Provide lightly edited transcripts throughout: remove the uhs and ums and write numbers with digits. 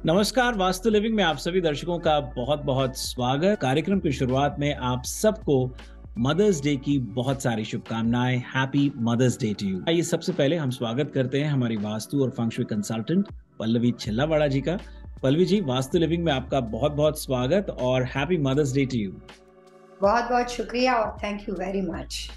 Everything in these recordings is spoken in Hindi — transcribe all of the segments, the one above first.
नमस्कार, वास्तु लिविंग में आप सभी दर्शकों का बहुत-बहुत स्वागत। कार्यक्रम की शुरुआत में आप सबको मदर्स डे की बहुत सारी शुभकामनाएँ। Happy Mother's Day to you. आइए सबसे पहले हम स्वागत करते हैं हमारी वास्तु और फंग शुई कंसल्टेंट पल्लवी छिल्लावाड़ा जी का। पल्लवी जी, वास्तु लिविंग में आपका बहुत-बहुत स्वागत और happy Mother's Day to you. बहुत-बहुत शुक्रिया और थैंक यू वेरी मच।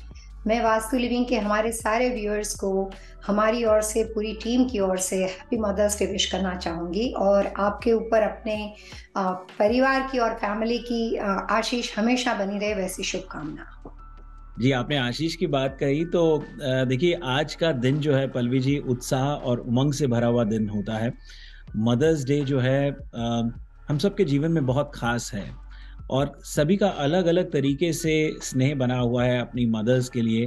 मैं वास्तु लिविंग के हमारे सारे व्यूअर्स को हमारी ओर से, पूरी टीम की ओर से हैप्पी मदर्स डे विश करना चाहूँगी और आपके ऊपर अपने परिवार की और फैमिली की आशीष हमेशा बनी रहे, वैसी शुभकामना। जी, आपने आशीष की बात कही तो देखिए आज का दिन जो है पल्लवी जी उत्साह और उमंग से भरा हुआ दिन होता है। मदर्स डे जो है हम सबके जीवन में बहुत ख़ास है और सभी का अलग-अलग तरीके से स्नेह बना हुआ है अपनी मदर्स के लिए।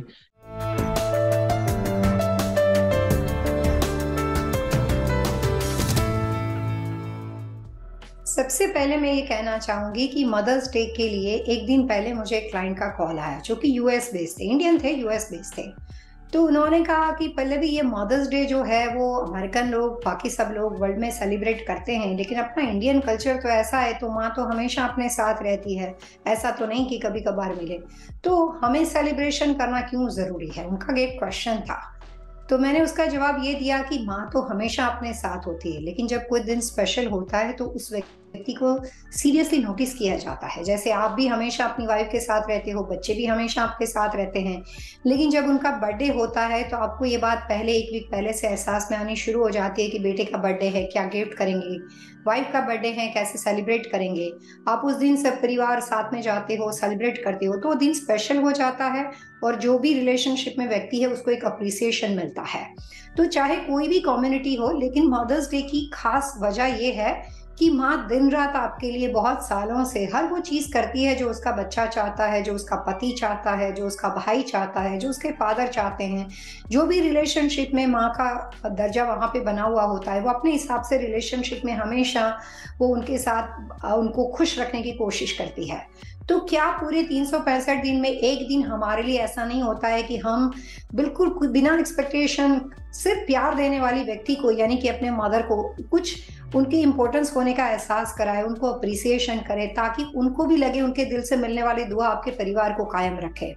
सबसे पहले मैं ये कहना चाहूँगी कि मदर्स डे के लिए 1 दिन पहले मुझे एक क्लाइंट का कॉल आया, जो कि यूएस बेस्ड थे, इंडियन थे, यूएस बेस्ड थे। तो उन्होंने कहा कि पल्लवी, ये मदर्स डे जो है वो अमेरिकन लोग, बाकी सब लोग वर्ल्ड में सेलिब्रेट करते हैं, लेकिन अपना इंडियन कल्चर तो ऐसा है, तो माँ तो हमेशा अपने साथ रहती है, ऐसा तो नहीं कि कभी-कभार मिले। तो हमें सेलिब्रेशन करना क्यों ज़रूरी है? उनका ये क्वेश्चन था। तो मैंने उसका जवाब ये दिया कि माँ तो हमेशा अपने साथ होती है, लेकिन जब कोई दिन स्पेशल होता है तो उस व्यक्ति को सीरियसली नोटिस किया जाता है। जैसे आप भी हमेशा अपनी वाइफ के साथ रहते हो, बच्चे भी हमेशा आपके साथ रहते हैं, लेकिन जब उनका बर्थडे होता है तो आपको ये बात पहले 1 वीक पहले से एहसास में आनी शुरू हो जाती है कि बेटे का बर्थडे है, क्या गिफ्ट करेंगे? वाइफ का बर्थडे है, कैसे सेलिब्रेट करेंगे? आप उस दिन सब परिवार साथ में जाते हो, सेलिब्रेट करते हो, तो वो दिन स्पेशल हो जाता है और जो भी रिलेशनशिप में व्यक्ति है उसको एक अप्रिसिएशन मिलता है। तो चाहे कोई भी कम्युनिटी हो, लेकिन मदर्स डे की खास वजह ये है कि माँ दिन रात आपके लिए बहुत सालों से हर वो चीज़ करती है जो उसका बच्चा चाहता है, जो उसका पति चाहता है, जो उसका भाई चाहता है, जो उसके फादर चाहते हैं। जो भी रिलेशनशिप में माँ का दर्जा वहाँ पे बना हुआ होता है, वो अपने हिसाब से रिलेशनशिप में हमेशा वो उनके साथ उनको खुश रखने की कोशिश करती है। तो क्या पूरे 365 दिन में 1 दिन हमारे लिए ऐसा नहीं होता है कि हम बिल्कुल बिना एक्सपेक्टेशन सिर्फ प्यार देने वाली व्यक्ति को, यानी कि अपने मदर को, कुछ उनके इम्पोर्टेंस होने का एहसास कराएँ, उनको एप्रिसिएशन करें, ताकि उनको भी लगे उनके दिल से मिलने वाली दुआ आपके परिवार को कायम रखे।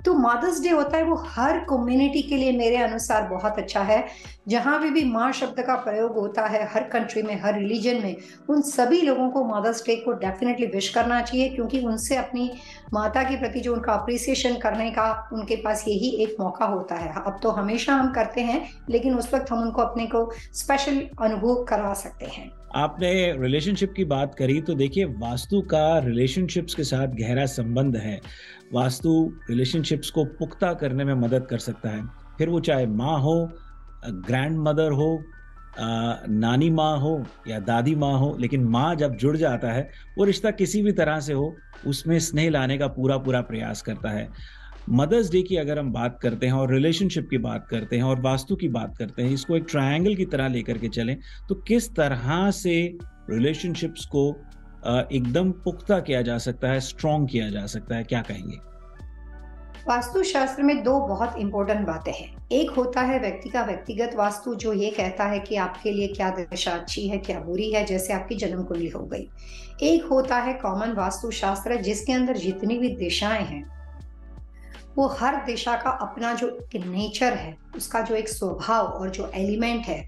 तो मदर्स डे होता है वो हर कम्युनिटी के लिए मेरे अनुसार बहुत अच्छा है। जहाँ भी माँ शब्द का प्रयोग होता है, हर कंट्री में, हर रिलीजन में, उन सभी लोगों को मदर्स डे को डेफिनिटली विश करना चाहिए, क्योंकि उनसे अपनी माता के प्रति जो उनका एप्रिसिएशन करने का उनके पास यही एक मौका होता है। अब तो हमेशा हम करते हैं, लेकिन उस वक़्त हम उनको अपने को स्पेशल अनुभव करा सकते हैं। आपने रिलेशनशिप की बात करी तो देखिए वास्तु का रिलेशनशिप्स के साथ गहरा संबंध है। वास्तु रिलेशनशिप्स को पुख्ता करने में मदद कर सकता है। फिर वो चाहे माँ हो, ग्रैंड मदर हो, नानी माँ हो या दादी माँ हो, लेकिन माँ जब जुड़ जाता है, वो रिश्ता किसी भी तरह से हो, उसमें स्नेह लाने का पूरा-पूरा प्रयास करता है। मदर्स डे की अगर हम बात करते हैं और रिलेशनशिप की बात करते हैं और वास्तु की बात करते हैं, इसको एक ट्रायंगल की तरह लेकर के चलें, तो किस तरह से रिलेशनशिप्स को एकदम पुख्ता किया जा सकता है, स्ट्रॉन्ग किया जा सकता है, क्या कहेंगे? वास्तुशास्त्र में 2 बहुत इंपॉर्टेंट बातें हैं। एक होता है व्यक्ति का व्यक्तिगत वास्तु, जो ये कहता है कि आपके लिए क्या दिशा अच्छी है, क्या बुरी है, जैसे आपकी जन्म कुंडली हो गई। एक होता है कॉमन वास्तुशास्त्र, जिसके अंदर जितनी भी दिशाएँ हैं, वो हर दिशा का अपना जो एक नेचर है, उसका जो एक स्वभाव और जो एलिमेंट है,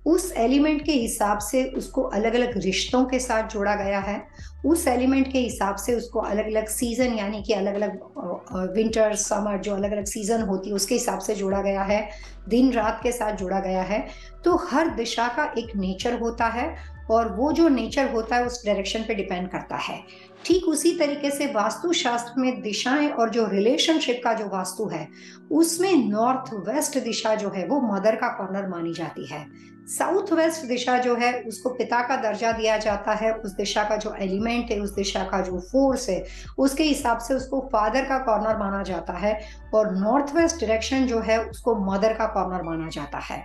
उस एलिमेंट के हिसाब से उसको अलग-अलग रिश्तों के साथ जोड़ा गया है। उस एलिमेंट के हिसाब से उसको अलग-अलग सीज़न, यानी कि अलग-अलग विंटर, समर, जो अलग-अलग सीज़न होती है उसके हिसाब से जोड़ा गया है, दिन-रात के साथ जोड़ा गया है। तो हर दिशा का एक नेचर होता है और वो जो नेचर होता है उस डायरेक्शन पे डिपेंड करता है। ठीक उसी तरीके से वास्तुशास्त्र में दिशाएँ और जो रिलेशनशिप का जो वास्तु है, उसमें नॉर्थ वेस्ट दिशा जो है वो मदर का कॉर्नर मानी जाती है। साउथ वेस्ट दिशा जो है उसको पिता का दर्जा दिया जाता है, उस दिशा का जो एलिमेंट है, उस दिशा का जो फोर्स है, उसके हिसाब से उसको फादर का कॉर्नर माना जाता है और नॉर्थ वेस्ट डायरेक्शन जो है उसको मदर का कॉर्नर माना जाता है।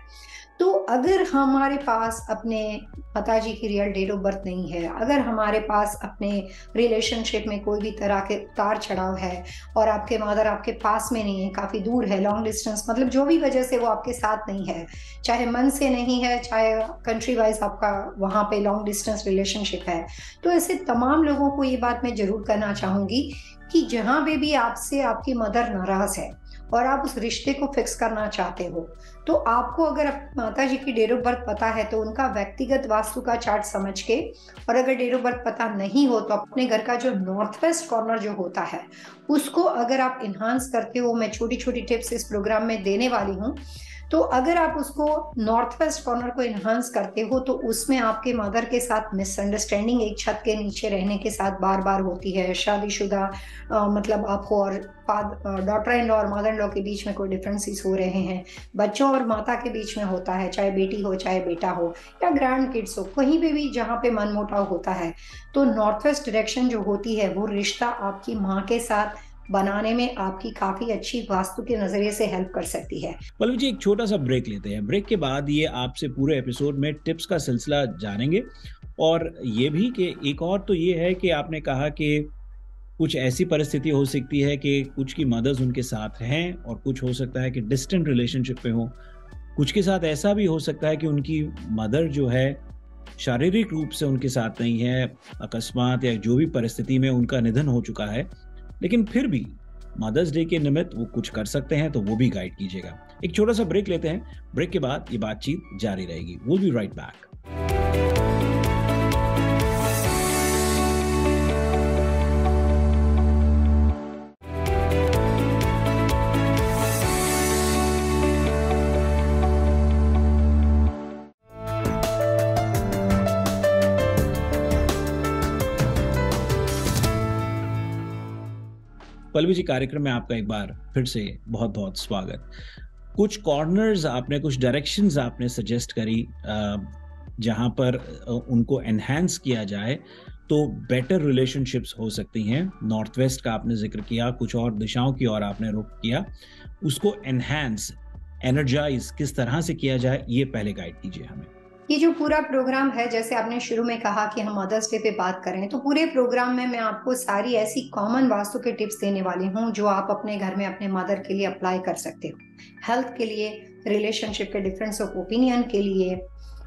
तो अगर हमारे पास अपने माताजी की रियल डेट ऑफ बर्थ नहीं है, अगर हमारे पास अपने रिलेशनशिप में कोई भी तरह के उतार चढ़ाव है और आपके मदर आपके पास में नहीं है, काफ़ी दूर है, लॉन्ग डिस्टेंस, मतलब जो भी वजह से वो आपके साथ नहीं है, चाहे मन से नहीं है, चाहे कंट्री वाइज आपका वहाँ पे लॉन्ग डिस्टेंस रिलेशनशिप है, तो ऐसे तमाम लोगों को ये बात मैं ज़रूर करना चाहूँगी कि जहाँ पे भी आपसे आपकी मदर नाराज़ है और आप उस रिश्ते को फिक्स करना चाहते हो, तो आपको अगर माता जी की डेट ऑफ बर्थ पता है तो उनका व्यक्तिगत वास्तु का चार्ट समझ के, और अगर डेट ऑफ बर्थ पता नहीं हो तो अपने घर का जो नॉर्थ वेस्ट कॉर्नर जो होता है उसको अगर आप इन्हांस करते हो, मैं छोटी छोटी टिप्स इस प्रोग्राम में देने वाली हूँ, तो अगर आप उसको नॉर्थ वेस्ट कॉर्नर को इन्हांस करते हो तो उसमें आपके मदर के साथ मिसअंडरस्टैंडिंग एक छत के नीचे रहने के साथ बार बार होती है, शादीशुदा मतलब आपको और डॉटर इन लॉ और मदर इन लॉ के बीच में कोई डिफरेंसेस हो रहे हैं, बच्चों और माता के बीच में होता है, चाहे बेटी हो चाहे बेटा हो या ग्रैंड किड्स हो, कहीं पे भी जहाँ पे मनमुटाव होता है, तो नॉर्थ वेस्ट डायरेक्शन जो होती है वो रिश्ता आपकी माँ के साथ बनाने में आपकी काफी अच्छी वास्तु के नजरिए से हेल्प कर सकती है। पल्लवी जी, एक छोटा सा ब्रेक लेते हैं। ब्रेक के बाद ये आपसे पूरे एपिसोड में टिप्स का सिलसिला जानेंगे, और ये भी कि एक और तो ये है कि आपने कहा कि कुछ ऐसी परिस्थिति हो सकती है कि कुछ की मदर्स उनके साथ हैं और कुछ हो सकता है कि डिस्टेंट रिलेशनशिप पे हो, कुछ के साथ ऐसा भी हो सकता है कि उनकी मदर जो है शारीरिक रूप से उनके साथ नहीं है, अकस्मात या जो भी परिस्थिति में उनका निधन हो चुका है, लेकिन फिर भी मदर्स डे के निमित्त वो कुछ कर सकते हैं, तो वो भी गाइड कीजिएगा। एक छोटा सा ब्रेक लेते हैं, ब्रेक के बाद ये बातचीत जारी रहेगी। Will be right back. Pallavi ji, कार्यक्रम में आपका एक बार फिर से बहुत बहुत स्वागत। कुछ कॉर्नर्स आपने, कुछ डायरेक्शंस आपने सजेस्ट करी जहां पर उनको एनहांस किया जाए तो बेटर रिलेशनशिप्स हो सकती हैं। नॉर्थ वेस्ट का आपने जिक्र किया, कुछ और दिशाओं की ओर आपने रुख किया, उसको एनहांस, एनर्जाइज किस तरह से किया जाए, ये पहले गाइड कीजिए हमें। ये जो पूरा प्रोग्राम है, जैसे आपने शुरू में कहा कि हम मदर्स डे पे बात करें, तो पूरे प्रोग्राम में मैं आपको सारी ऐसी कॉमन वास्तु के टिप्स देने वाली हूँ जो आप अपने घर में अपने मदर के लिए अप्लाई कर सकते हो, हेल्थ के लिए, रिलेशनशिप के डिफरेंस ऑफ ओपिनियन के लिए,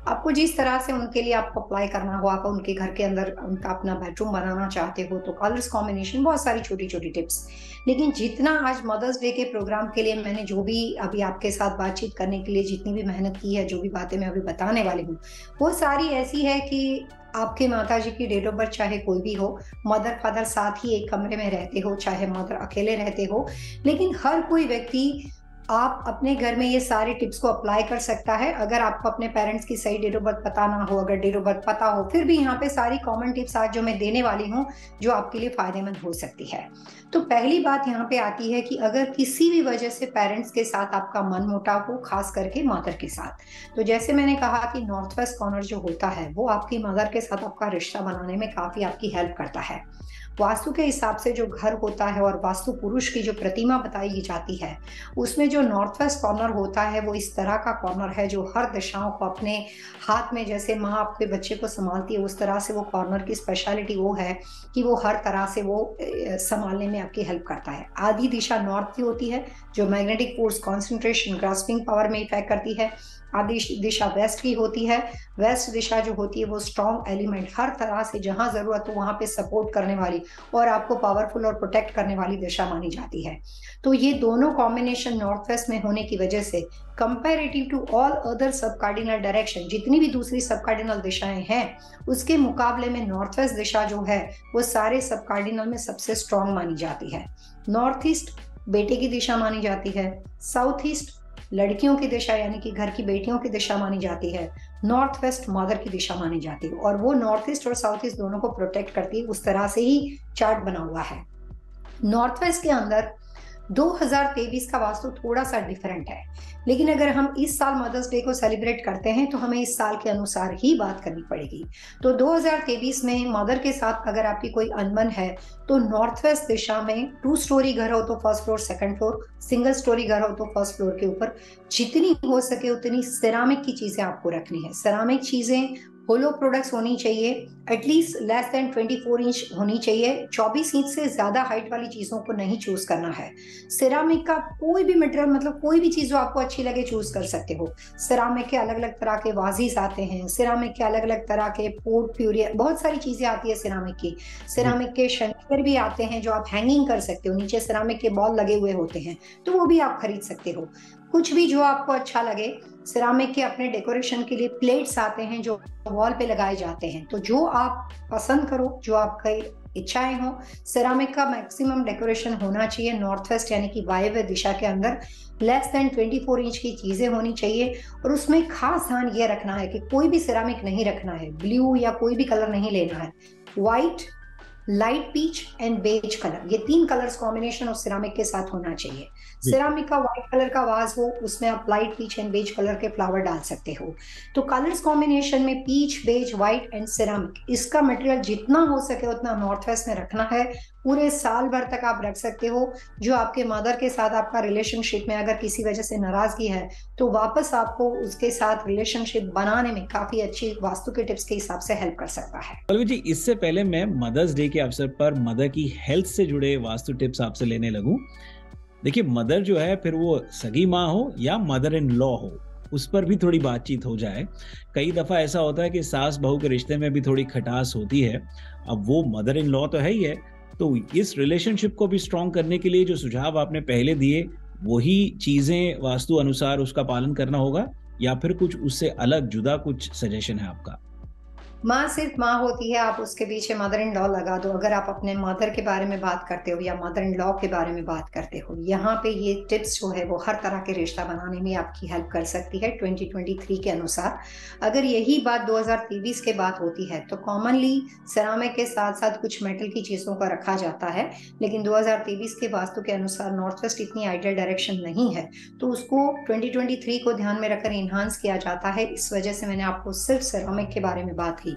आपको जिस तरह से उनके लिए आपको अप्लाई करना हो, आप उनके घर के अंदर उनका अपना बेडरूम बनाना चाहते हो तो कलर्स कॉम्बिनेशन, बहुत सारी छोटी छोटी टिप्स। लेकिन जितना आज मदर्स डे के प्रोग्राम के लिए मैंने जो भी अभी आपके साथ बातचीत करने के लिए जितनी भी मेहनत की है, जो भी बातें मैं अभी बताने वाली हूँ, वो सारी ऐसी है कि आपके माताजी की डेट ऑफ बर्थ चाहे कोई भी हो, मदर फादर साथ ही एक कमरे में रहते हो, चाहे मदर अकेले रहते हो, लेकिन हर कोई व्यक्ति आप अपने घर में ये सारे टिप्स को अप्लाई कर सकता है। अगर आपको अपने पेरेंट्स की सही डेट ऑफ बर्थ पता ना हो, अगर डेट ऑफ बर्थ पता हो, फिर भी यहाँ पे सारी कॉमन टिप्स आज जो मैं देने वाली हूँ जो आपके लिए फायदेमंद हो सकती है। तो पहली बात यहाँ पे आती है कि अगर किसी भी वजह से पेरेंट्स के साथ आपका मनमुटाव हो, खास करके मदर के साथ, तो जैसे मैंने कहा कि नॉर्थ वेस्ट कॉर्नर जो होता है वो आपकी मदर के साथ आपका रिश्ता बनाने में काफी आपकी हेल्प करता है। वास्तु के हिसाब से जो घर होता है और वास्तु पुरुष की जो प्रतिमा बताई जाती है, उसमें जो नॉर्थ वेस्ट कॉर्नर होता है वो इस तरह का कॉर्नर है जो हर दिशाओं को अपने हाथ में, जैसे माँ आपके बच्चे को संभालती है, उस तरह से वो कॉर्नर की स्पेशलिटी वो है कि वो हर तरह से वो संभालने में आपकी हेल्प करता है। आधी दिशा नॉर्थ की होती है जो magnetic force, concentration, grasping power में इफेक्ट करती है। आधी दिशा वेस्ट की होती है। वेस्ट दिशा जो होती है वो स्ट्रॉन्ग एलिमेंट, हर तरह से जहां जरूरत हो वहां पे सपोर्ट करने वाली और आपको पावरफुल और प्रोटेक्ट करने वाली दिशा मानी जाती है। तो ये दोनों कॉम्बिनेशन नॉर्थ वेस्ट में होने की वजह से कंपैरेटिव टू ऑल अदर सब कार्डिनल डायरेक्शन, जितनी भी दूसरी सब कार्डिनल दिशाएं हैं उसके मुकाबले में नॉर्थ वेस्ट दिशा जो है वो सारे सब कार्डिनल में सबसे स्ट्रॉन्ग मानी जाती है। नॉर्थ ईस्ट बेटे की दिशा मानी जाती है, साउथ ईस्ट लड़कियों की दिशा यानी कि घर की बेटियों की दिशा मानी जाती है, नॉर्थ वेस्ट मदर की दिशा मानी जाती है, और वो नॉर्थ ईस्ट और साउथ ईस्ट दोनों को प्रोटेक्ट करती है। उस तरह से ही चार्ट बना हुआ है। नॉर्थ वेस्ट के अंदर 2023 का वास्तु थोड़ा सा डिफरेंट है, लेकिन अगर हम इस साल मदर्स डे को सेलिब्रेट करते हैं तो हमें इस साल के अनुसार ही बात करनी पड़ेगी। तो 2023 में मदर के साथ अगर आपकी कोई अनबन है तो नॉर्थ वेस्ट दिशा में 2 स्टोरी घर हो तो first floor, second floor, single storey घर हो तो फर्स्ट फ्लोर के ऊपर जितनी हो सके उतनी सिरामिक की चीजें आपको रखनी है। सिरामिक चीजें होलो प्रोडक्ट्स होनी चाहिए, एटलीस्ट लेस देन 24 इंच होनी चाहिए। 24 इंच से ज्यादा हाइट वाली चीजों को नहीं चूज करना है। सिरामिक का कोई भी मटेरियल, मतलब कोई भी चीज जो आपको अच्छी लगे चूज कर सकते हो। सिरामिक के अलग अलग तरह के वाजीज आते हैं, सिरामिक के अलग अलग तरह के पोर्ट प्यूरियर, बहुत सारी चीजें आती है सिरामिक की। सिरामिक के शंकर भी आते हैं जो आप हैंगिंग कर सकते हो, नीचे सिरामिक के बॉल लगे हुए होते हैं, तो वो भी आप खरीद सकते हो। कुछ भी जो आपको अच्छा लगे। सिरामिक के अपने डेकोरेशन के लिए प्लेट्स आते हैं जो वॉल पे लगाए जाते हैं, तो जो आप पसंद करो, जो आपकी इच्छाएं हो। सिरामिक का मैक्सिमम डेकोरेशन होना चाहिए नॉर्थ वेस्ट यानी कि वायव्य दिशा के अंदर। लेस देन 24 इंच की चीजें होनी चाहिए, और उसमें खास ध्यान ये रखना है कि कोई भी सिरामिक नहीं रखना है, ब्लू या कोई भी कलर नहीं लेना है। White, light peach and beige colour, ये 3 कलर्स कॉम्बिनेशन उस सिरामिक के साथ होना चाहिए। सिरामिक का व्हाइट कलर का वाज हो, उसमें आप light peach and beige colour के फ्लावर डाल सकते हो। तो कलर्स कॉम्बिनेशन में peach, beige, white and ceramic, इसका मटेरियल जितना हो सके उतना नॉर्थ वेस्ट में रखना है। पूरे साल भर तक आप रख सकते हो। जो आपके मदर के साथ आपका रिलेशनशिप में अगर किसी वजह से नाराजगी है तो वापस आपको उसके साथ रिलेशनशिप बनाने में काफी अच्छी वास्तु के टिप्स के हिसाब से हेल्प कर सकता है। पल्लवी जी, इससे पहले मैं मदर्स डे के अवसर पर मदर की हेल्थ से जुड़े वास्तु टिप्स आपसे लेने लगूं। देखिए, मदर जो है, फिर वो सगी माँ हो या मदर इन लॉ हो, उस पर भी थोड़ी बातचीत हो जाए। कई दफा ऐसा होता है कि सास बहू के रिश्ते में भी थोड़ी खटास होती है। अब वो मदर इन लॉ तो है ही है, तो इस रिलेशनशिप को भी स्ट्रॉन्ग करने के लिए जो सुझाव आपने पहले दिए, वही चीजें वास्तु अनुसार उसका पालन करना होगा, या फिर कुछ उससे अलग जुदा कुछ सजेशन है आपका? माँ सिर्फ माँ होती है, आप उसके पीछे मदर इन लॉ लगा दो। अगर आप अपने मदर के बारे में बात करते हो या मदर इन लॉ के बारे में बात करते हो, यहाँ पे ये टिप्स जो है वो हर तरह के रिश्ता बनाने में आपकी हेल्प कर सकती है 2023 के अनुसार। अगर यही बात 2023 के बाद होती है तो कॉमनली सेरामिक के साथ साथ कुछ मेटल की चीजों का रखा जाता है, लेकिन 2023 के वास्तु के अनुसार नॉर्थ वेस्ट इतनी आइडियल डायरेक्शन नहीं है, तो उसको 2023 को ध्यान में रखकर इन्हांस किया जाता है। इस वजह से मैंने आपको सिर्फ सेरामिक के बारे में बात की।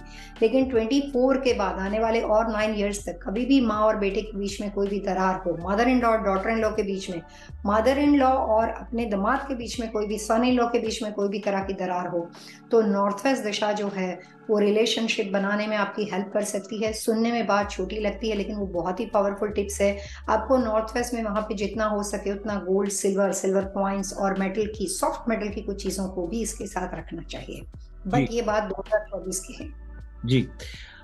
लेकिन 24 के बाद आने वाले और 9 इयर्स तक कभी भी माँ और बेटे के बीच में कोई भी दरार हो, मदर इन लॉ और डॉटर इन लॉ के बीच में, मदर इन लॉ और अपने दामाद के बीच में, कोई भी सन इन लॉ के बीच में कोई भी तरह की दरार हो, तो नॉर्थ वेस्ट दिशा जो है वो रिलेशनशिप बनाने में आपकी हेल्प कर सकती है। सुनने में बात छोटी लगती है लेकिन वो बहुत ही पावरफुल टिप्स है। आपको नॉर्थ वेस्ट में वहां पे जितना हो सके उतना गोल्ड, सिल्वर कॉइन्स और मेटल की, सॉफ्ट मेटल की कुछ चीजों को भी इसके साथ रखना चाहिए। बट ये बात 2024 की है जी।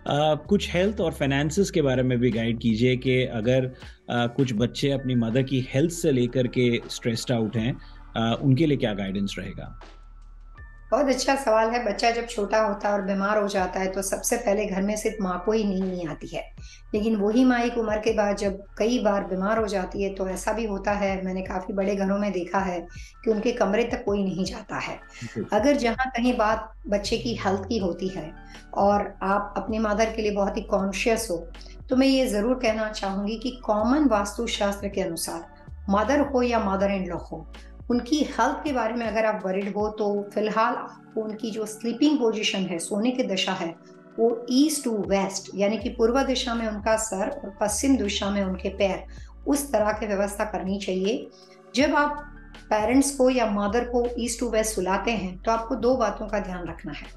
कुछ हेल्थ और फाइनेंसेस के बारे में भी गाइड कीजिए कि अगर कुछ बच्चे अपनी मदर की हेल्थ से लेकर के स्ट्रेस्ड आउट हैं, उनके लिए क्या गाइडेंस रहेगा? बहुत अच्छा सवाल है। बच्चा जब छोटा होता है और बीमार हो जाता है तो सबसे पहले घर में सिर्फ माँ को ही नींद नहीं आती है, लेकिन वही माँ एक उम्र के बाद जब कई बार बीमार हो जाती है तो ऐसा भी होता है, मैंने काफी बड़े घरों में देखा है कि उनके कमरे तक कोई नहीं जाता है। अगर जहाँ कहीं बात बच्चे की हेल्थ की होती है और आप अपनी मदर के लिए बहुत ही कॉन्शियस हो, तो मैं ये जरूर कहना चाहूंगी कि कॉमन वास्तु शास्त्र के अनुसार मदर हो या मदर इन लॉ हो, उनकी हेल्थ के बारे में अगर आप वरिड हो तो फिलहाल आपको उनकी जो स्लीपिंग पोजीशन है, सोने की दशा है, वो ईस्ट टू वेस्ट यानी कि पूर्व दिशा में उनका सर और पश्चिम दिशा में उनके पैर, उस तरह की व्यवस्था करनी चाहिए। जब आप पेरेंट्स को या मदर को ईस्ट टू वेस्ट सुलाते हैं तो आपको 2 बातों का ध्यान रखना है।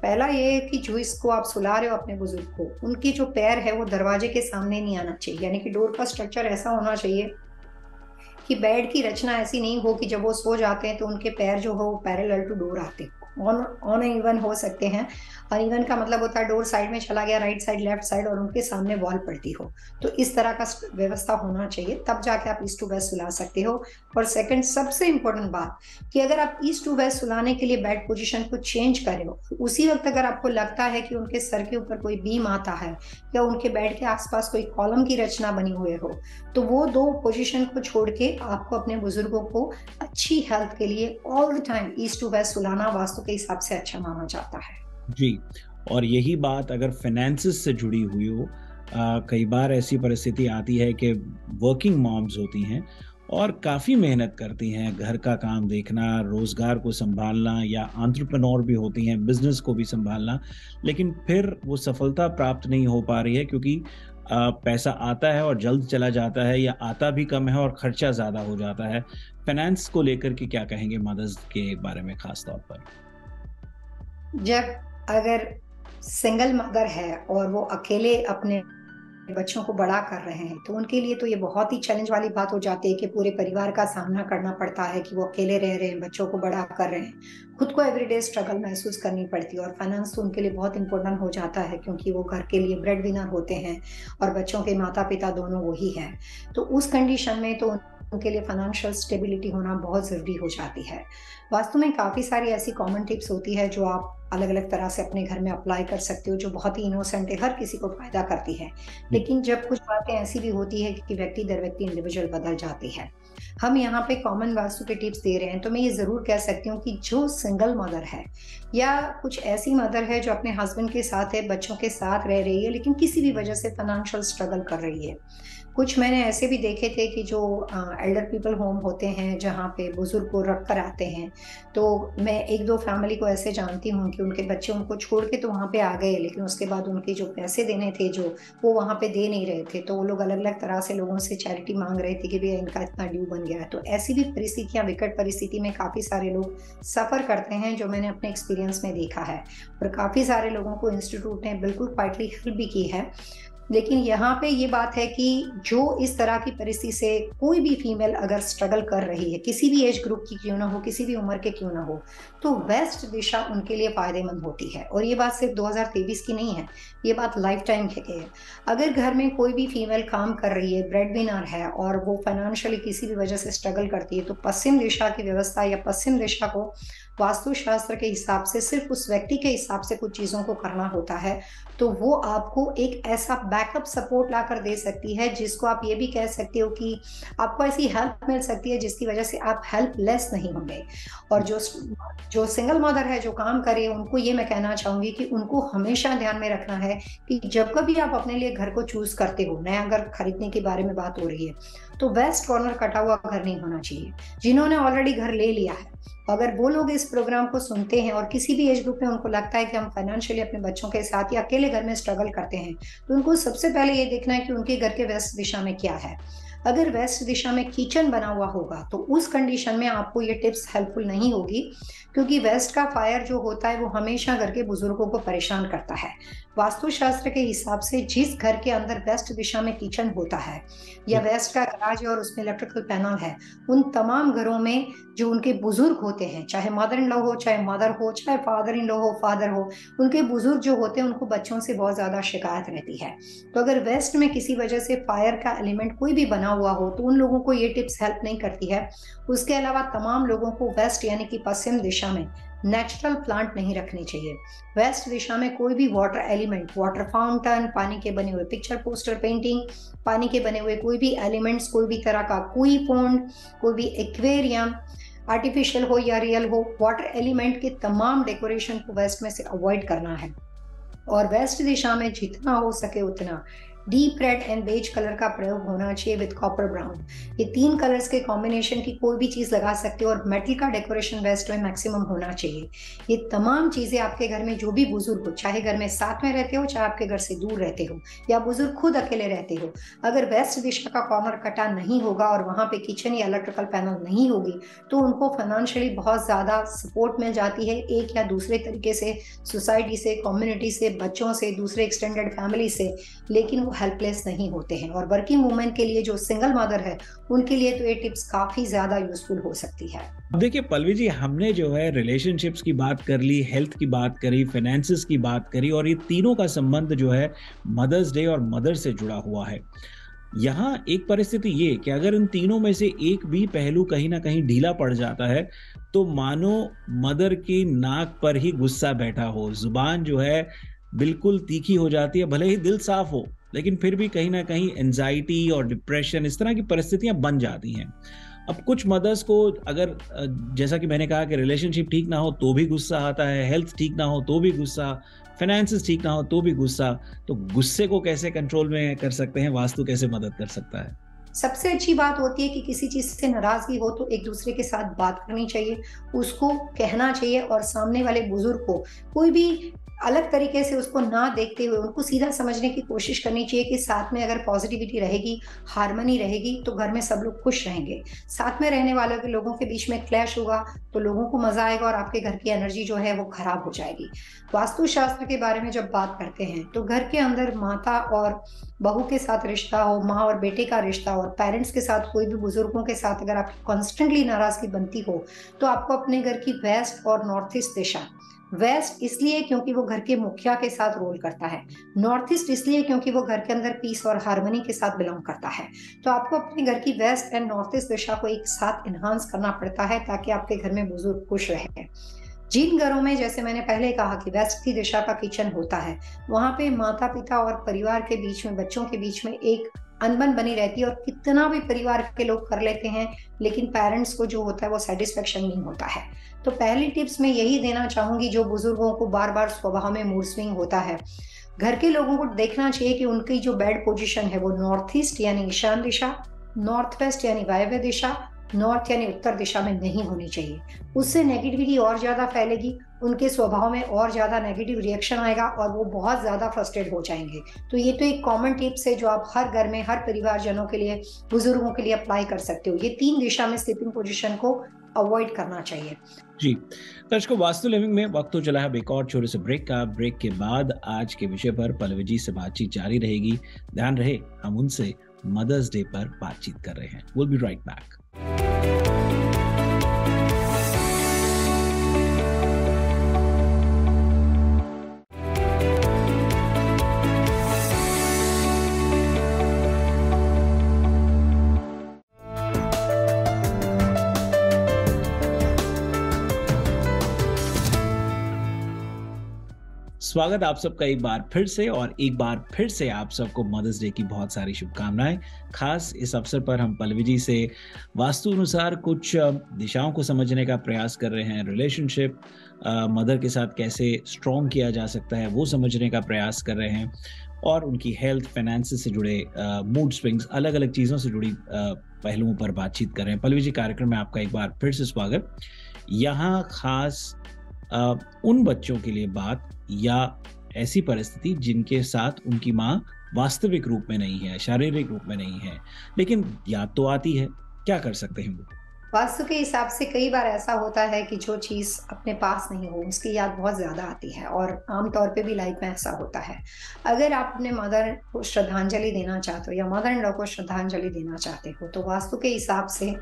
पहला ये है कि जो इसको आप सुला रहे हो अपने बुजुर्ग को, उनकी जो पैर है वो दरवाजे के सामने नहीं आना चाहिए, यानी कि डोर का स्ट्रक्चर ऐसा होना चाहिए कि बेड की रचना ऐसी नहीं हो कि जब वो सो जाते हैं तो उनके पैर जो हो वो पैरेलल टू डोर आते हो, ऑन इवन हो सकते हैं। अनइवन का मतलब होता है डोर साइड में चला गया, राइट साइड, लेफ्ट साइड, और उनके सामने वॉल पड़ती हो, तो इस तरह का व्यवस्था होना चाहिए, तब जाके आप ईस्ट टू वेस्ट सुला सकते हो। और सेकंड सबसे इंपॉर्टेंट बात कि अगर आप ईस्ट टू वेस्ट सुलाने के लिए बेड पोजीशन को चेंज करें, उसी वक्त अगर आपको लगता है कि उनके सर के ऊपर कोई बीम आता है या उनके बेड के आसपास कोई कॉलम की रचना बनी हुई हो, तो वो 2 पोजीशन को छोड़ के आपको अपने बुजुर्गों को अच्छी हेल्थ के लिए all the time east to west सुलाना वास्तु के हिसाब से अच्छा माना जाता है। जी, और यही बात अगर फाइनेंसेस से जुड़ी हुई हो, कई बार ऐसी परिस्थिति आती है कि वर्किंग मॉम्स होती हैं और काफ़ी मेहनत करती हैं, घर का काम देखना, रोज़गार को सँभालना या एंटरप्रेन्योर भी होती हैं, बिज़नेस को भी सँभालना, लेकिन फिर वो सफलता प्राप्त नहीं हो पा रही है क्योंकि पैसा आता है और जल्द चला जाता है या आता भी कम है और खर्चा ज़्यादा हो जाता है। फाइनेंस को लेकर के क्या कहेंगे मदर्स के बारे में ख़ास तौर पर? जब अगर सिंगल मदर है और वो अकेले अपने बच्चों को बड़ा कर रहे हैं, तो उनके लिए तो ये बहुत ही चैलेंज वाली बात हो जाती है कि पूरे परिवार का सामना करना पड़ता है कि वो अकेले रह रहे हैं, बच्चों को बड़ा कर रहे हैं। खुद को एवरीडे स्ट्रगल महसूस करनी पड़ती है और फाइनेंस तो उनके लिए बहुत इंपॉर्टेंट हो जाता है क्योंकि वो घर के लिए ब्रेड विनर होते हैं और बच्चों के माता-पिता दोनों वही हैं। तो उस कंडीशन में तो उनके लिए फाइनेंशियल स्टेबिलिटी होना बहुत ज़रूरी हो जाती है। वास्तव में काफ़ी सारी ऐसी कॉमन टिप्स होती है जो आप अलग-अलग तरह से अपने घर में अप्लाई कर सकते हो, जो बहुत ही इनोसेंट है, हर किसी को फ़ायदा करती है। जी, लेकिन जब कुछ बातें ऐसी भी होती है कि व्यक्ति दर व्यक्ति इंडिविजुअल बदल जाती है। हम यहाँ पे कॉमन वास्तु के टिप्स दे रहे हैं, तो मैं ये ज़रूर कह सकती हूँ कि जो सिंगल मदर है या कुछ ऐसी मदर है जो अपने हस्बैंड के साथ है, बच्चों के साथ रह रही है, लेकिन किसी भी वजह से फाइनेंशियल स्ट्रगल कर रही है। कुछ मैंने ऐसे भी देखे थे कि जो एल्डर पीपल होम होते हैं, जहाँ पे बुज़ुर्ग को रख कर आते हैं, तो मैं 1-2 फैमिली को ऐसे जानती हूँ कि उनके बच्चे उनको छोड़ के तो वहाँ पे आ गए, लेकिन उसके बाद उनके जो पैसे देने थे जो, वो वहाँ पे दे नहीं रहे थे। तो वो लोग अलग-अलग तरह से लोगों से चैरिटी माँग रहे थे कि भैया इनका इतना ड्यू बन गया है। तो ऐसी भी परिस्थितियाँ, विकट परिस्थिति में काफ़ी सारे लोग सफ़र करते हैं, जो मैंने अपने एक्सपीरियंस में देखा है। और काफ़ी सारे लोगों को इंस्टीट्यूट ने बिल्कुल क्वाइटली हेल्प भी की है। लेकिन यहाँ पे ये बात है कि जो इस तरह की परिस्थिति से कोई भी फीमेल अगर स्ट्रगल कर रही है, किसी भी एज ग्रुप की क्यों ना हो, किसी भी उम्र के क्यों ना हो, तो वेस्ट दिशा उनके लिए फ़ायदेमंद होती है। और ये बात सिर्फ 2023 की नहीं है, ये बात लाइफ टाइम की है। अगर घर में कोई भी फीमेल काम कर रही है, ब्रेड विनर है और वो फाइनेंशियली किसी भी वजह से स्ट्रगल करती है, तो पश्चिम दिशा की व्यवस्था या पश्चिम दिशा को वास्तुशास्त्र के हिसाब से सिर्फ उस व्यक्ति के हिसाब से कुछ चीज़ों को करना होता है, तो वो आपको एक ऐसा बैकअप सपोर्ट लाकर दे सकती है, जिसको आप ये भी कह सकते हो कि आपको ऐसी हेल्प मिल सकती है जिसकी वजह से आप हेल्पलेस नहीं होंगे। और जो सिंगल मदर है, जो काम कर रही है, उनको ये मैं कहना चाहूँगी कि उनको हमेशा ध्यान में रखना है कि जब कभी आप अपने लिए घर को चूज़ करते हो, नया घर खरीदने के बारे में बात हो रही है, तो वेस्ट कॉर्नर कटा हुआ घर नहीं होना चाहिए। जिन्होंने ऑलरेडी घर ले लिया है, अगर वो लोग इस प्रोग्राम को सुनते हैं और किसी भी एज ग्रुप में उनको लगता है कि हम फाइनेंशियली अपने बच्चों के साथ या अकेले घर में स्ट्रगल करते हैं, तो उनको सबसे पहले ये देखना है कि उनके घर के वेस्ट दिशा में क्या है। अगर वेस्ट दिशा में किचन बना हुआ होगा, तो उस कंडीशन में आपको ये टिप्स हेल्पफुल नहीं होगी, क्योंकि वेस्ट का फायर जो होता है वो हमेशा घर के बुजुर्गों को परेशान करता है। वास्तुशास्त्र के हिसाब से जिस घर के अंदर वेस्ट दिशा में किचन होता है या जी, वेस्ट का गराज है और उसमें इलेक्ट्रिकल पैनल है, उन तमाम घरों में जो उनके बुजुर्ग होते हैं, चाहे मदर इन लॉ हो, चाहे मदर हो, चाहे फादर इन लॉ हो, फादर हो, उनके बुजुर्ग जो होते हैं उनको बच्चों से बहुत ज्यादा शिकायत रहती है। तो अगर वेस्ट में किसी वजह से फायर का एलिमेंट कोई भी बना हुआ हो, तो उन लोगों को ये टिप्स हेल्प नहीं करती है। उसके अलावा तमाम लोगों को वेस्ट यानी कि पश्चिम दिशा में नेचुरल प्लांट नहीं रखने चाहिए। वेस्ट दिशा में कोई भी वाटर एलिमेंट, वाटर फाउंटेन, पानी के बने हुए पिक्चर पोस्टर पेंटिंग, पानी के बने हुए कोई भी एलिमेंट्स, कोई भी तरह का कोई पॉन्ड, कोई भी एक्वेरियम, आर्टिफिशियल हो या रियल हो, वाटर एलिमेंट के तमाम डेकोरेशन को वेस्ट में से अवॉइड करना है। और वेस्ट दिशा में जितना हो सके उतना deep red and beige colour का प्रयोग होना चाहिए विद कॉपर ब्राउन। ये 3 कलर्स के कॉम्बिनेशन की कोई भी चीज लगा सकते हो और मेटल का डेकोरेशन वेस्ट में मैक्सिमम होना चाहिए। ये तमाम चीजें आपके घर में जो भी बुजुर्ग हो, चाहे घर में साथ में रहते हो, चाहे आपके घर से दूर रहते हो या बुजुर्ग खुद अकेले रहते हो, अगर वेस्ट दिशा का कॉर्नर कटा नहीं होगा और वहां पे किचन या इलेक्ट्रिकल पैनल नहीं होगी, तो उनको फाइनेंशियली बहुत ज्यादा सपोर्ट मिल जाती है, एक या दूसरे तरीके से, सोसाइटी से, कम्युनिटी से, बच्चों से, दूसरे एक्सटेंडेड फैमिली से, लेकिन हेल्पलेस नहीं होते हैं। और वर्किंग वुमेन के लिए, जो सिंगल मदर है, उनके लिए तो ये टिप्स काफी ज्यादा यूजफुल हो सकती है। अब देखिए पल्लवी जी, हमने जो है रिलेशनशिप्स की बात कर ली, हेल्थ की बात करी, फाइनेंसेस की बात करी और ये तीनों का संबंध जो है मदर्स डे और मदर से जुड़ा हुआ है। यहाँ एक परिस्थिति ये कि अगर इन तीनों में से एक भी पहलू कहीं ना कहीं ढीला पड़ जाता है, तो मानो मदर की नाक पर ही गुस्सा बैठा हो, जुबान जो है बिल्कुल तीखी हो जाती है, भले ही दिल साफ हो, लेकिन फिर भी कहीं ना कहीं एंजाइटी और डिप्रेशन, इस तरह की परिस्थितियां बन जाती हैं। अब कुछ मदर्स को अगर जैसा कि मैंने कहा कि रिलेशनशिप ठीक ना हो तो भी गुस्सा आता है, हेल्थ ठीक ना हो तो भी गुस्सा, फाइनेंसेस ठीक ना हो तो भी गुस्सा, तो गुस्से को कैसे कंट्रोल में कर सकते हैं, वास्तु कैसे मदद कर सकता है? सबसे अच्छी बात होती है कि किसी चीज से नाराजगी हो तो एक दूसरे के साथ बात करनी चाहिए, उसको कहना चाहिए, और सामने वाले बुजुर्ग को कोई भी अलग तरीके से उसको ना देखते हुए उनको सीधा समझने की कोशिश करनी चाहिए कि साथ में अगर पॉजिटिविटी रहेगी, हार्मनी रहेगी, तो घर में सब लोग खुश रहेंगे। साथ में रहने वालों के लोगों के बीच में क्लैश होगा तो लोगों को मजा आएगा और आपके घर की एनर्जी जो है वो खराब हो जाएगी। वास्तुशास्त्र के बारे में जब बात करते हैं तो घर के अंदर माता और बहू के साथ रिश्ता हो, माँ और बेटे का रिश्ता, और पेरेंट्स के साथ, कोई भी बुजुर्गों के साथ अगर आपकी कॉन्स्टेंटली नाराजगी बनती हो तो आपको अपने घर की वेस्ट और नॉर्थ ईस्ट दिशा, वेस्ट इसलिए क्योंकि वो घर के मुखिया के साथ रोल करता है, नॉर्थ ईस्ट इसलिए क्योंकि वो घर के अंदर पीस और हार्मनी के साथ बिलोंग करता है। तो आपको अपने घर की वेस्ट एंड नॉर्थ ईस्ट दिशा को एक साथ एनहांस करना पड़ता है ताकि आपके घर में बुजुर्ग खुश रहे। जिन घरों में, जैसे मैंने पहले कहा, कि वेस्ट की दिशा का किचन होता है, वहां पे माता पिता और परिवार के बीच में, बच्चों के बीच में एक अनबन बनी रहती है, और कितना भी परिवार के लोग कर लेते हैं लेकिन पेरेंट्स को जो होता है वो सेटिस्फेक्शन नहीं होता है। तो पहली टिप्स मैं यही देना चाहूंगी, जो बुजुर्गों को बार बार स्वभाव में मूड स्विंग होता है, घर के लोगों को देखना चाहिए कि उनकी जो बेड पोजीशन है वो नॉर्थ ईस्ट यानी ईशान दिशा, नॉर्थ वेस्ट यानी वायव्य दिशा, नॉर्थ यानी उत्तर दिशा में नहीं होनी चाहिए। उससे नेगेटिविटी और ज्यादा फैलेगी, उनके स्वभाव में और ज्यादा नेगेटिव रिएक्शन आएगा और वो बहुत ज्यादा फ्रस्ट्रेट हो जाएंगे। तो ये तो एक कॉमन टिप्स है जो आप हर घर में, हर परिवारजनों के लिए, बुजुर्गों के लिए अप्लाई कर सकते हो। ये 3 दिशा में स्लीपिंग पोजीशन को अवॉइड करना चाहिए। जी दर्शकों, वास्तु लिविंग में वक्त तो चला है अब एक और छोटे से ब्रेक का। ब्रेक के बाद आज के विषय पर पल्लवी जी से बातचीत जारी रहेगी। ध्यान रहे, हम उनसे मदर्स डे पर बातचीत कर रहे हैं। Will be right back. स्वागत आप सबका एक बार फिर से, और एक बार फिर से आप सबको मदर्स डे की बहुत सारी शुभकामनाएं। खास इस अवसर पर हम पल्लवी जी से वास्तु अनुसार कुछ दिशाओं को समझने का प्रयास कर रहे हैं। रिलेशनशिप मदर के साथ कैसे स्ट्रॉन्ग किया जा सकता है वो समझने का प्रयास कर रहे हैं, और उनकी हेल्थ, फाइनेंसेस से जुड़े मूड स्विंग्स, अलग अलग चीज़ों से जुड़ी पहलुओं पर बातचीत कर रहे हैं। पल्लवी जी, कार्यक्रम में आपका एक बार फिर से स्वागत। यहाँ खास उन बच्चों के लिए बात, या ऐसी परिस्थिति जिनके साथ उनकी माँ वास्तविक रूप में नहीं है, शारीरिक रूप में नहीं है, लेकिन याद तो आती है, क्या कर सकते हैं वो? वास्तु के हिसाब से कई बार ऐसा होता है कि जो चीज अपने पास नहीं हो उसकी याद बहुत ज्यादा आती है, और आमतौर पे भी लाइफ में ऐसा होता है। अगर आप अपने मदर को श्रद्धांजलि देना चाहते हो या मदर इन लॉ को श्रद्धांजलि देना चाहते हो, तो वास्तु के हिसाब से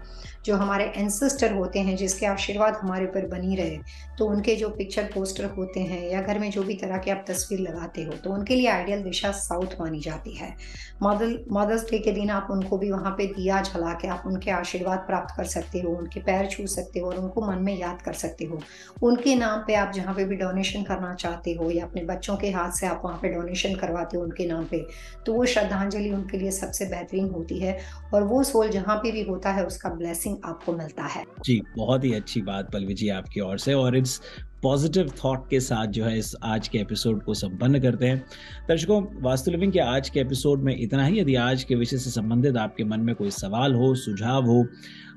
जो हमारे एंसेस्टर होते हैं, जिसके आशीर्वाद हमारे ऊपर बनी रहे, तो उनके जो पिक्चर पोस्टर होते हैं या घर में जो भी तरह की आप तस्वीर लगाते हो, तो उनके लिए आइडियल दिशा साउथ मानी जाती है। मदर्स डे के दिन आप उनको भी वहां पे दिया जला के आप उनके आशीर्वाद प्राप्त कर सकते हो, उनके पैर छू सकते हो और उनको मन में याद कर सकते हो। उनके नाम पे आप जहाँ पे भी डोनेशन करना चाहते हो या अपने बच्चों के हाथ से आप वहाँ पे डोनेशन करवाते हो उनके नाम पे, तो वो श्रद्धांजलि उनके लिए सबसे बेहतरीन होती है, और वो सोल जहाँ पे भी होता है उसका ब्लेसिंग आपको मिलता है। जी, बहुत ही अच्छी बात पल्लवी जी आपकी ओर से, और इट्स पॉजिटिव थॉट के साथ जो है इस आज के एपिसोड को संपन्न करते हैं। दर्शकों, वास्तु लिविंग के आज के एपिसोड में इतना ही। यदि आज के विषय से संबंधित आपके मन में कोई सवाल हो, सुझाव हो,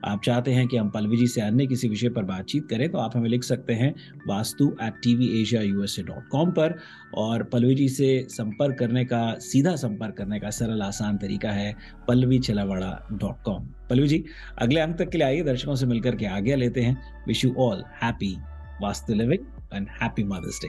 आप चाहते हैं कि हम पल्लवी जी से अन्य किसी विषय पर बातचीत करें, तो आप हमें लिख सकते हैं vastu@tvasiausa.com पर। और पल्लवी जी से संपर्क करने का, सीधा संपर्क करने का सरल आसान तरीका है pallavichilawada.com। पल्लवी जी, अगले अंक तक के लिए आइए, दर्शकों से मिलकर के आज्ञा लेते हैं। Wish you all happy vastu living and happy Mother's day.